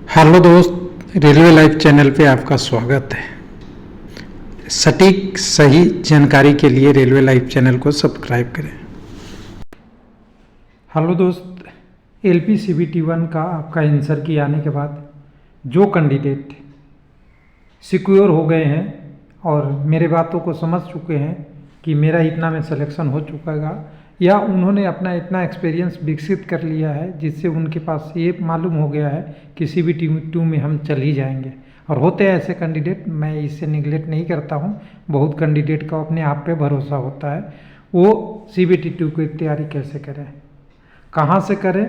Hello दोस्त, railway live channel पे आपका स्वागत है। सटीक सही जानकारी के लिए रेलवे लाइव चैनल को सब्सक्राइब करें। हेलो दोस्त, एलपी सीबीटी 1 का आपका आंसर की आने के बाद जो कैंडिडेट सिक्योर हो गए हैं और मेरे बातों को समझ चुके हैं कि मेरा इतना में सिलेक्शन हो चुका या उन्होंने अपना इतना एक्सपीरियंस विकसित कर लिया है जिससे उनके पास ये मालूम हो गया है कि सीबीटी 2 में हम चल ही जाएंगे। और होते हैं ऐसे कैंडिडेट, मैं इससे निगलेक्ट नहीं करता हूँ। बहुत कैंडिडेट का अपने आप पे भरोसा होता है। वो सीबीटी 2 की तैयारी कैसे करें, कहाँ से करें।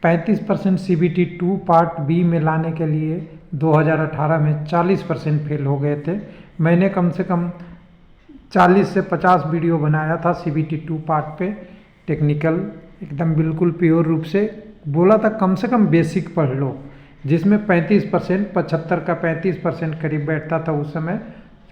35% सीबीटी 2 पार्ट बी में लाने के लिए 2018 में 40% फेल हो गए थे। मैंने कम से कम 40 से 50 वीडियो बनाया था सीबीटी 2 पार्ट पे, टेक्निकल एकदम बिल्कुल प्योर रूप से बोला था कम से कम बेसिक पढ़ लो, जिसमें 35% 75 का 35% करीब बैठता था। उस समय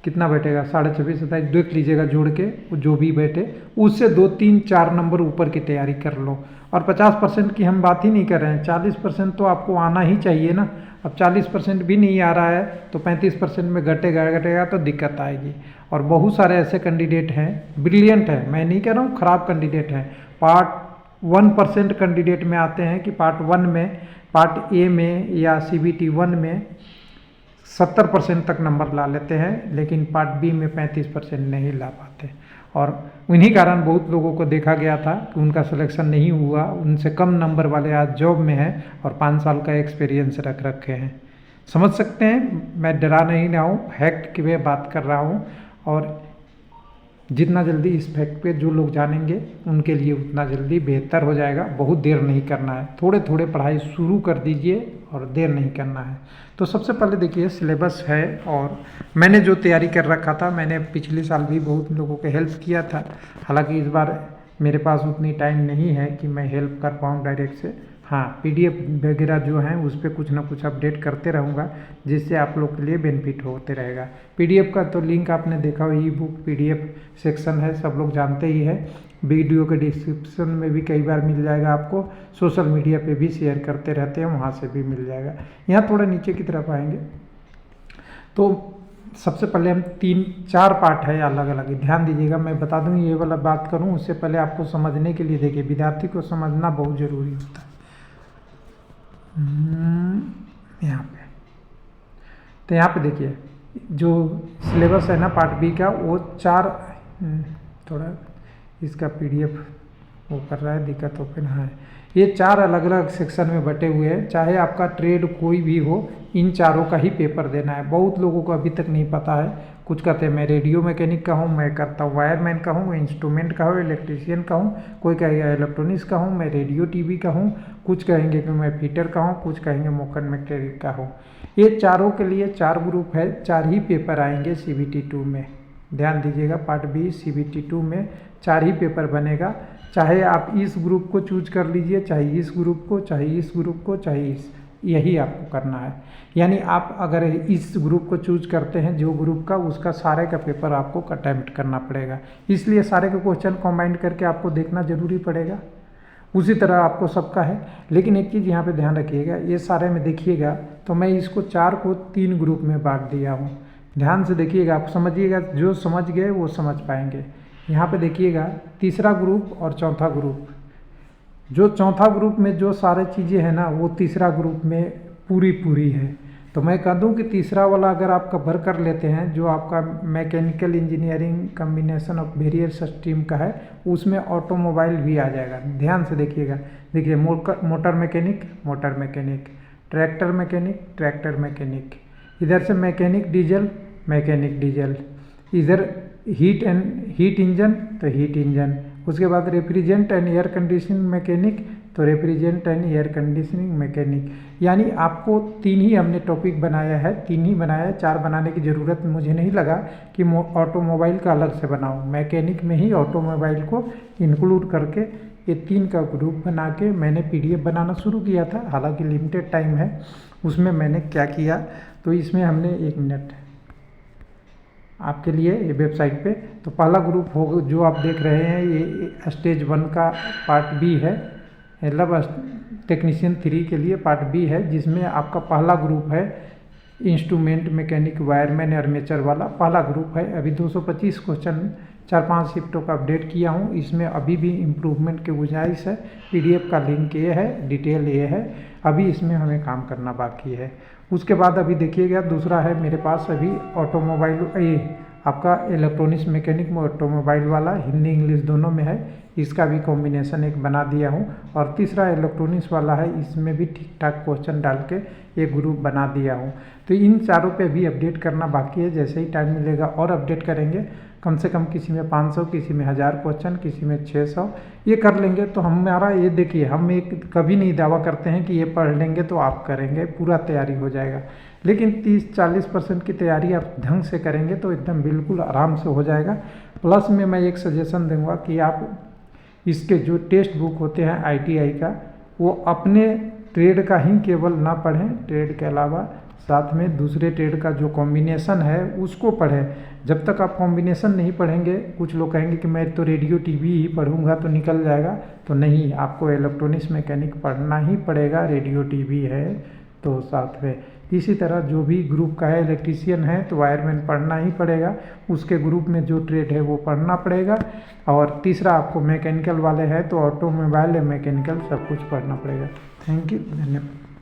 कितना बैठेगा, 26.5 27 देख लीजिएगा जोड़ के, जो भी बैठे उससे 2 3 4 नंबर ऊपर की तैयारी कर लो। और 50% की हम बात ही नहीं कर रहे हैं, 40% तो आपको आना ही चाहिए ना। अब 40% भी नहीं आ रहा है तो 35% में घटेगा तो दिक्कत आएगी। और बहुत सारे ऐसे कैंडिडेट हैं, ब्रिलियंट है, मैं नहीं कह रहा हूँ खराब कैंडिडेट हैं, पार्ट 1% कैंडिडेट में आते हैं कि पार्ट 1 में, पार्ट ए में या सीबीटी 1 में 70% तक नंबर ला लेते हैं, लेकिन पार्ट बी में 35% नहीं ला पाते। और उन्हीं कारण बहुत लोगों को देखा गया था कि उनका सिलेक्शन नहीं हुआ। उनसे कम नंबर वाले आज जॉब में हैं और 5 साल का एक्सपीरियंस रख रखे हैं। समझ सकते हैं, मैं डरा नहीं रहा हूँ, फैक्ट की मैं बात कर रहा हूँ। और जितना जल्दी इस फैक्ट पे जो लोग जानेंगे उनके लिए उतना जल्दी बेहतर हो जाएगा। बहुत देर नहीं करना है, थोड़े थोड़े पढ़ाई शुरू कर दीजिए और देर नहीं करना है। तो सबसे पहले देखिए सिलेबस है, और मैंने जो तैयारी कर रखा था, मैंने पिछले साल भी बहुत लोगों को हेल्प किया था। हालांकि इस बार मेरे पास उतनी टाइम नहीं है कि मैं हेल्प कर पाऊँ डायरेक्ट से। हाँ, पीडीएफ वगैरह जो हैं उस पर कुछ ना कुछ अपडेट करते रहूँगा, जिससे आप लोग के लिए बेनिफिट होते रहेगा। पीडीएफ का तो लिंक आपने देखा हो, ई बुक पीडीएफ सेक्शन है, सब लोग जानते ही है। वीडियो के डिस्क्रिप्शन में भी कई बार मिल जाएगा आपको, सोशल मीडिया पे भी शेयर करते रहते हैं, वहाँ से भी मिल जाएगा। यहाँ थोड़ा नीचे की तरफ आएंगे तो सबसे पहले हम 3-4 पार्ट है अलग अलग, ध्यान दीजिएगा। मैं बता दूँ ये वाला बात करूँ उससे पहले आपको समझने के लिए, देखिए विद्यार्थी को समझना बहुत ज़रूरी होता है। यहाँ पे तो यहाँ पे देखिए जो सिलेबस है ना पार्ट बी का, वो 4 थोड़ा इसका पीडीएफ वो कर रहा है, दिक्कत ओपन है। ये 4 अलग अलग सेक्शन में बटे हुए हैं। चाहे आपका ट्रेड कोई भी हो, इन चारों का ही पेपर देना है। बहुत लोगों को अभी तक नहीं पता है। कुछ कहते हैं मैं रेडियो मैकेनिक का हूँ, मैं करता हूँ वायरमैन का हूँ, इंस्ट्रूमेंट का हूँ, इलेक्ट्रीशियन का हूँ, कोई कहेगा इलेक्ट्रॉनिक्स का हूँ, मैं रेडियो टीवी का हूँ, कुछ कहेंगे कि मैं फिटर का हूँ, कुछ कहेंगे मोशन मैकेनिक का हूँ। ये चारों के लिए 4 ग्रुप है, 4 ही पेपर आएंगे सीबीटी 2 में। ध्यान दीजिएगा, पार्ट बी सीबीटी 2 में 4 ही पेपर बनेगा। चाहे आप इस ग्रुप को चूज कर लीजिए, चाहे इस ग्रुप को, चाहे इस ग्रुप को, चाहे इस, यही आपको करना है। यानी आप अगर इस ग्रुप को चूज करते हैं जो ग्रुप का, उसका सारे का पेपर आपको अटेम्प्ट करना पड़ेगा। इसलिए सारे के क्वेश्चन कंबाइंड करके आपको देखना जरूरी पड़ेगा। उसी तरह आपको सबका है। लेकिन एक चीज़ यहाँ पे ध्यान रखिएगा, ये सारे में देखिएगा तो मैं इसको 4 को 3 ग्रुप में बांट दिया हूँ। ध्यान से देखिएगा, आप समझिएगा, जो समझ गए वो समझ पाएंगे। यहाँ पे देखिएगा तीसरा ग्रुप और चौथा ग्रुप। जो चौथा ग्रुप में जो सारे चीज़ें हैं ना, वो तीसरा ग्रुप में पूरी है। तो मैं कह दूं कि तीसरा वाला अगर आप कवर कर लेते हैं, जो आपका mechanical engineering combination of various stream का है, उसमें ऑटोमोबाइल भी आ जाएगा। ध्यान से देखिएगा, देखिए मोटर मैकेनिक, ट्रैक्टर मैकेनिक, इधर से मैकेनिक डीजल, इधर हीट इंजन तो हीट इंजन, उसके बाद refrigerant and air conditioning mechanic तो refrigerant and air conditioning mechanic. यानी आपको 3 ही हमने टॉपिक बनाया है, 3 ही बनाया है, 4 बनाने की ज़रूरत मुझे नहीं लगा कि ऑटोमोबाइल का अलग से बनाऊँ। मैकेनिक में ही ऑटोमोबाइल को इंक्लूड करके ये 3 का ग्रुप बना के मैंने पीडीएफ बनाना शुरू किया था। हालांकि लिमिटेड टाइम है, उसमें मैंने क्या किया, तो इसमें हमने 1 मिनट आपके लिए ये वेबसाइट पे, तो पहला ग्रुप होगा जो आप देख रहे हैं, ये स्टेज 1 का पार्ट बी है, मतलब टेक्नीशियन 3 के लिए पार्ट बी है, जिसमें आपका पहला ग्रुप है इंस्ट्रूमेंट मैकेनिक वायरमैन आर्मेचर वाला पहला ग्रुप है। अभी 225 क्वेश्चन 4-5 शिफ्टों का अपडेट किया हूँ। इसमें अभी भी इम्प्रूवमेंट की गुंजाइश है। पीडीएफ का लिंक ये है, डिटेल ये है। अभी इसमें हमें काम करना बाकी है। उसके बाद अभी देखिएगा दूसरा है मेरे पास अभी ऑटोमोबाइल, ये आपका इलेक्ट्रॉनिक्स मैकेनिक में ऑटोमोबाइल वाला हिंदी इंग्लिश दोनों में है, इसका भी कॉम्बिनेशन एक बना दिया हूँ। और तीसरा इलेक्ट्रॉनिक्स वाला है, इसमें भी ठीक ठाक क्वेश्चन डाल के एक ग्रुप बना दिया हूँ। तो इन चारों पे भी अपडेट करना बाकी है। जैसे ही टाइम मिलेगा और अपडेट करेंगे। कम से कम किसी में 500, किसी में 1000 क्वेश्चन, किसी में 600 ये कर लेंगे। तो हमारा ये देखिए, हम एक कभी नहीं दावा करते हैं कि ये पढ़ लेंगे तो आप करेंगे, पूरा तैयारी हो जाएगा। लेकिन 30-40% की तैयारी आप ढंग से करेंगे तो एकदम बिल्कुल आराम से हो जाएगा। प्लस में मैं एक सजेशन दूंगा कि आप इसके जो टेक्स्ट बुक होते हैं आईटीआई का, वो अपने ट्रेड का ही केवल ना पढ़ें, ट्रेड के अलावा साथ में दूसरे ट्रेड का जो कॉम्बिनेशन है उसको पढ़ें। जब तक आप कॉम्बिनेशन नहीं पढ़ेंगे, कुछ लोग कहेंगे कि मैं तो रेडियो टीवी ही पढ़ूंगा तो निकल जाएगा, तो नहीं, आपको इलेक्ट्रॉनिक्स मैकेनिक पढ़ना ही पड़ेगा। रेडियो टीवी है तो साथ में इसी तरह जो भी ग्रुप का है, इलेक्ट्रीशियन है तो वायरमैन पढ़ना ही पड़ेगा, उसके ग्रुप में जो ट्रेड है वो पढ़ना पड़ेगा। और तीसरा आपको मैकेनिकल वाले हैं तो ऑटोमोबाइल या मैकेनिकल सब कुछ पढ़ना पड़ेगा। थैंक यू, धन्यवाद।